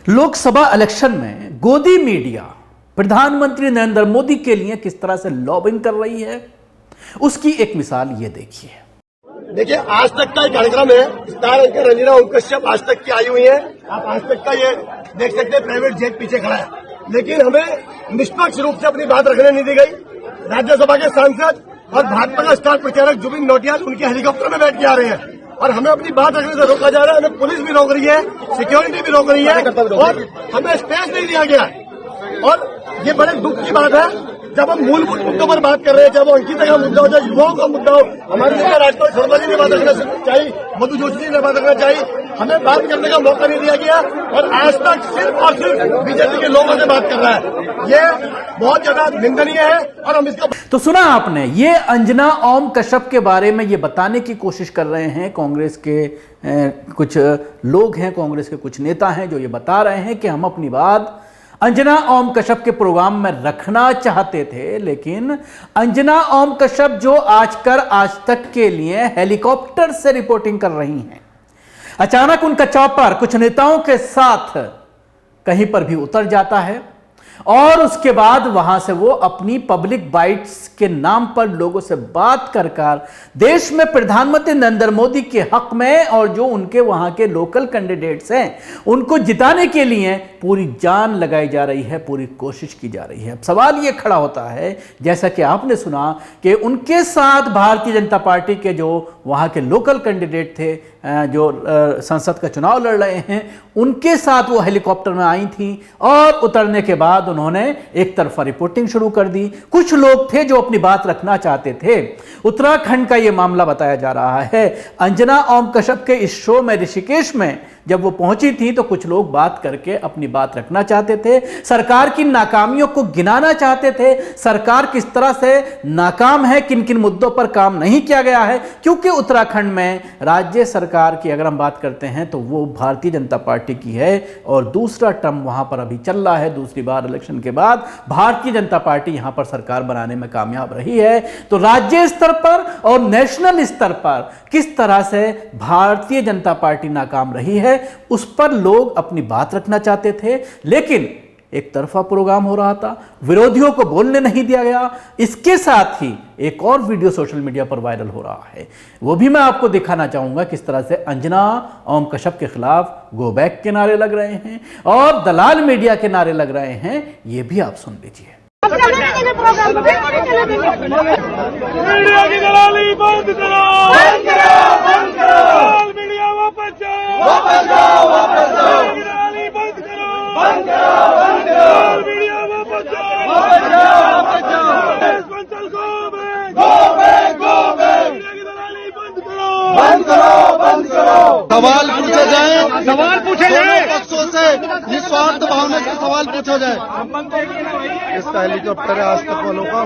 Lok Sabha election में गोदी media प्रधानमंत्री नरेंद्र मोदी के लिए किस तरह से लॉबिंग कर रही है, उसकी एक मिसाल ये देखिए। देखिए, आज तक का कार्यक्रम है। स्टार एंकर रंजना ओम कश्यप आज तक की आई हुई है। आप आज तक का ये देख सकते हैं, प्राइवेट जेट पीछे खड़ा है, लेकिन हमें निष्पक्ष रूप से अपनी बात रखने नहीं दी गई। राज्यसभा के सांसद और भाजपा का स्टार प्रचारक जुबिन नौटियाल उनके हेलीकॉप्टर में बैठ के आ रहे हैं और हमें अपनी बात रखने से रोका जा रहा है। हमें पुलिस भी रोक रही है, सिक्योरिटी भी रोक रही है और हमें स्पेस नहीं दिया गया। और ये बड़े दुख की बात है जब हम मूलभूत मुद्दों पर बात कर रहे हैं, जब वो अंकिता का मुद्दा हो, चाहे युवाओं का मुद्दा हो, हमारे लिए राजपाल शर्मा जी ने बात रखना चाहिए, मधु जोशी ने बात रखना चाहिए, हमें बात करने का मौका नहीं दिया गया और आज तक सिर्फ और सिर्फ बीजेपी के लोगों से बात कर रहा है। ये बहुत ज्यादा निंदनीय है और हम इसका तो सुना आपने, ये अंजना ओम कश्यप के बारे में ये बताने की कोशिश कर रहे हैं कांग्रेस के कुछ लोग हैं, कांग्रेस के कुछ नेता हैं जो ये बता रहे हैं कि हम अपनी बात अंजना ओम कश्यप के प्रोग्राम में रखना चाहते थे, लेकिन अंजना ओम कश्यप जो आज तक के लिए हेलीकॉप्टर से रिपोर्टिंग कर रही हैं, अचानक उनका चॉपर कुछ नेताओं के साथ कहीं पर भी उतर जाता है और उसके बाद वहां से वो अपनी पब्लिक बाइट्स के नाम पर लोगों से बात कर देश में प्रधानमंत्री नरेंद्र मोदी के हक में और जो उनके वहां के लोकल कैंडिडेट्स हैं उनको जिताने के लिए पूरी जान लगाई जा रही है, पूरी कोशिश की जा रही है। अब सवाल ये खड़ा होता है, जैसा कि आपने सुना कि उनके साथ भारतीय जनता पार्टी के जो वहां के लोकल कैंडिडेट थे जो संसद का चुनाव लड़ रहे हैं, उनके साथ वो हेलीकॉप्टर में आई थी और उतरने के बाद उन्होंने एक तरफा रिपोर्टिंग शुरू कर दी। कुछ लोग थे जो अपनी बात रखना चाहते थे। उत्तराखंड का ये मामला बताया जा रहा है। अंजना ओम कश्यप के इस शो में ऋषिकेश में जब वो पहुंची थी तो कुछ लोग बात करके अपनी बात रखना चाहते थे, सरकार की नाकामियों को गिनाना चाहते थे, सरकार किस तरह से नाकाम है, किन किन मुद्दों पर काम नहीं किया गया है, क्योंकि उत्तराखंड में राज्य सरकार की अगर हम बात करते हैं तो वो भारतीय जनता पार्टी की है और दूसरा टर्म वहां पर अभी चल रहा है। दूसरी बार इलेक्शन के बाद भारतीय जनता पार्टी यहां पर सरकार बनाने में कामयाब रही है। तो राज्य स्तर पर और नेशनल स्तर पर किस तरह से भारतीय जनता पार्टी नाकाम रही है, उस पर लोग अपनी बात रखना चाहते थे, लेकिन एक तरफा प्रोग्राम हो रहा था, विरोधियों को बोलने नहीं दिया गया। इसके साथ ही एक और वीडियो सोशल मीडिया पर वायरल हो रहा है, वो भी मैं आपको दिखाना चाहूंगा किस तरह से अंजना ओम कश्यप के खिलाफ गो बैक के नारे लग रहे हैं और दलाल मीडिया के नारे लग रहे हैं। ये भी आप सुन लीजिए। मीडिया की दलाली बंद करो, बंद करो, बंद करो, मीडिया वापस जाओ, वापस जाओ, वापस जाओ, दलाली बंद करो, बंद करो, बंद करो, मीडिया वापस जाओ, वापस जाओ, वापस जाओ, sponsor go back, go back, go back, media की दलाली बंद करो, बंद करो, बंद करो। सवाल पूछे जाए, सवाल पूछे जाए, पक्षों से निस्वार्थ भावना से सवाल पूछा जाए। इसका हेलीकॉप्टर है आज तक वालों का,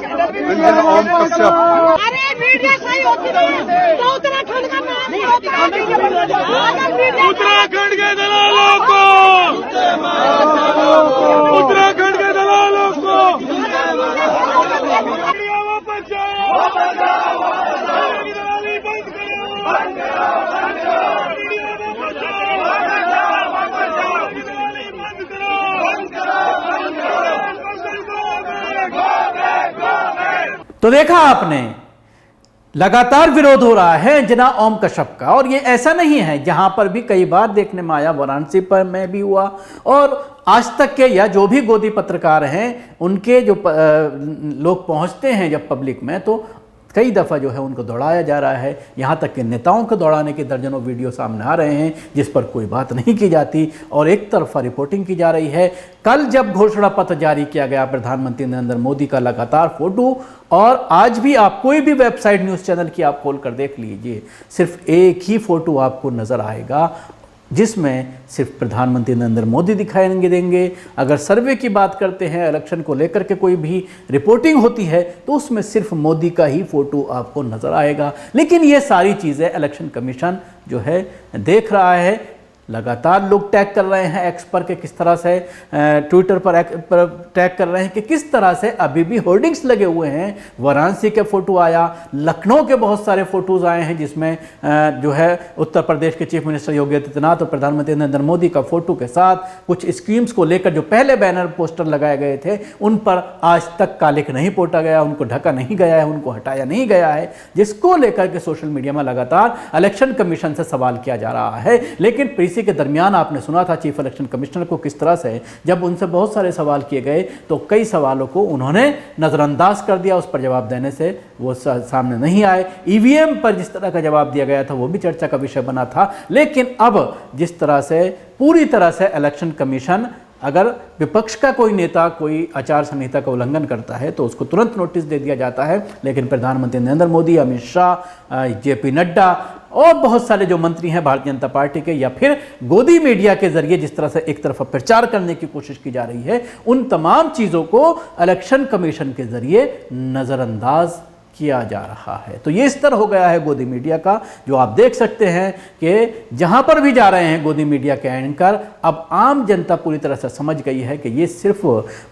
अंजना ओम कश्यप। अरे मीडिया सही होती तो उत्तराखंड का नाम नहीं होता। उत्तराखंड के दलालों को, उत्तराखंड के दलालों को मीडिया वापस जाओ, वापस जाओ, वापस जाओ, दलाली बंद करो, बंद करो, बंद करो, मीडिया वापस जाओ, वापस जाओ, वापस जाओ, दलाली बंद करो, बंद करो, बंद करो। तो देखा आपने, लगातार विरोध हो रहा है अंजना ओम कश्यप का, और ये ऐसा नहीं है, जहां पर भी कई बार देखने में आया, वाराणसी पर में भी हुआ और आज तक के या जो भी गोदी पत्रकार हैं उनके जो लोग पहुंचते हैं जब पब्लिक में, तो कई दफ़ा जो है उनको दौड़ाया जा रहा है। यहाँ तक कि नेताओं को दौड़ाने के दर्जनों वीडियो सामने आ रहे हैं जिस पर कोई बात नहीं की जाती और एक तरफा रिपोर्टिंग की जा रही है। कल जब घोषणा पत्र जारी किया गया प्रधानमंत्री नरेंद्र मोदी का, लगातार फोटो, और आज भी आप कोई भी वेबसाइट न्यूज़ चैनल की आप खोल कर देख लीजिए, सिर्फ एक ही फोटो आपको नज़र आएगा जिसमें सिर्फ प्रधानमंत्री नरेंद्र मोदी दिखाई देंगे। अगर सर्वे की बात करते हैं, इलेक्शन को लेकर के कोई भी रिपोर्टिंग होती है तो उसमें सिर्फ मोदी का ही फोटो आपको नजर आएगा। लेकिन ये सारी चीज़ें इलेक्शन कमीशन जो है देख रहा है, लगातार लोग टैग कर रहे हैं एक्स पर कि किस तरह से, ट्विटर पर टैग कर रहे हैं कि किस तरह से अभी भी होर्डिंग्स लगे हुए हैं। वाराणसी के फोटो आया, लखनऊ के बहुत सारे फोटोज आए हैं जिसमें जो है उत्तर प्रदेश के चीफ मिनिस्टर योगी आदित्यनाथ और प्रधानमंत्री नरेंद्र मोदी का फोटो के साथ कुछ स्कीम्स को लेकर जो पहले बैनर पोस्टर लगाए गए थे उन पर आज तक कालिक नहीं पोता गया, उनको ढका नहीं गया है, उनको हटाया नहीं गया है, जिसको लेकर के सोशल मीडिया में लगातार इलेक्शन कमीशन से सवाल किया जा रहा है। लेकिन इसी के दरमियान आपने सुना था चीफ इलेक्शन कमिश्नर को किस तरह से जब उनसे बहुत सारे सवाल किए गए तो कई सवालों को उन्होंने नजरअंदाज कर दिया, उस पर जवाब देने से वो सामने नहीं आए। ईवीएम पर जिस तरह का जवाब दिया गया था वो भी चर्चा का विषय बना था। लेकिन अब जिस तरह से पूरी तरह से इलेक्शन कमीशन, अगर विपक्ष का कोई नेता कोई आचार संहिता का उल्लंघन करता है तो उसको तुरंत नोटिस दे दिया जाता है, लेकिन प्रधानमंत्री नरेंद्र मोदी, अमित शाह, जेपी नड्डा और बहुत सारे जो मंत्री हैं भारतीय जनता पार्टी के, या फिर गोदी मीडिया के जरिए जिस तरह से एक तरफा प्रचार करने की कोशिश की जा रही है, उन तमाम चीज़ों को इलेक्शन कमीशन के जरिए नज़रअंदाज किया जा रहा है। तो ये स्तर हो गया है गोदी मीडिया का, जो आप देख सकते हैं कि जहां पर भी जा रहे हैं गोदी मीडिया के एंकर, अब आम जनता पूरी तरह से समझ गई है कि ये सिर्फ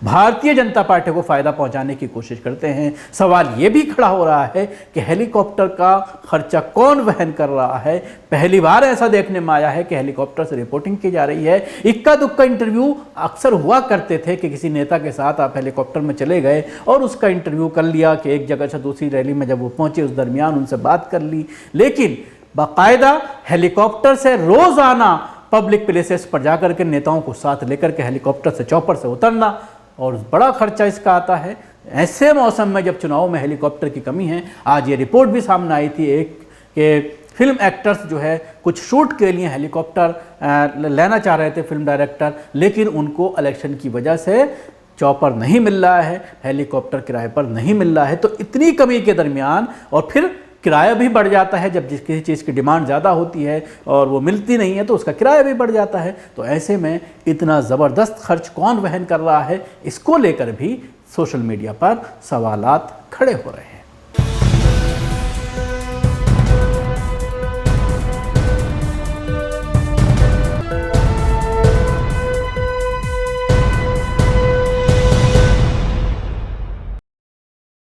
भारतीय जनता पार्टी को फायदा पहुंचाने की कोशिश करते हैं। सवाल ये भी खड़ा हो रहा है कि हेलीकॉप्टर का खर्चा कौन वहन कर रहा है। पहली बार ऐसा देखने में आया है कि हेलीकॉप्टर से रिपोर्टिंग की जा रही है। इक्का दुक्का इंटरव्यू अक्सर हुआ करते थे कि किसी नेता के साथ आप हेलीकॉप्टर में चले गए और उसका इंटरव्यू कर लिया कि एक जगह से दूसरी रैली में जब वो पहुंचे उस दरमियान उनसे बात कर ली। लेकिन बाकायदा हेलीकॉप्टर से रोजाना पब्लिक प्लेसेस पर जाकर के नेताओं को साथ लेकर के हेलीकॉप्टर से, चौपर से उतरना, और बड़ा खर्चा इसका आता है। ऐसे मौसम में जब चुनाव में हेलीकॉप्टर की कमी है, आज ये रिपोर्ट भी सामने आई थी एक कि फिल्म एक्टर्स जो है कुछ शूट के लिए हेलीकॉप्टर लेना चाह रहे थे फिल्म डायरेक्टर, लेकिन उनको इलेक्शन की वजह से चॉपर नहीं मिल रहा है, हेलीकॉप्टर किराए पर नहीं मिल रहा है। तो इतनी कमी के दरमियान, और फिर किराया भी बढ़ जाता है जब किसी चीज़ की डिमांड ज़्यादा होती है और वो मिलती नहीं है तो उसका किराया भी बढ़ जाता है। तो ऐसे में इतना ज़बरदस्त खर्च कौन वहन कर रहा है, इसको लेकर भी सोशल मीडिया पर सवालात खड़े हो रहे हैं।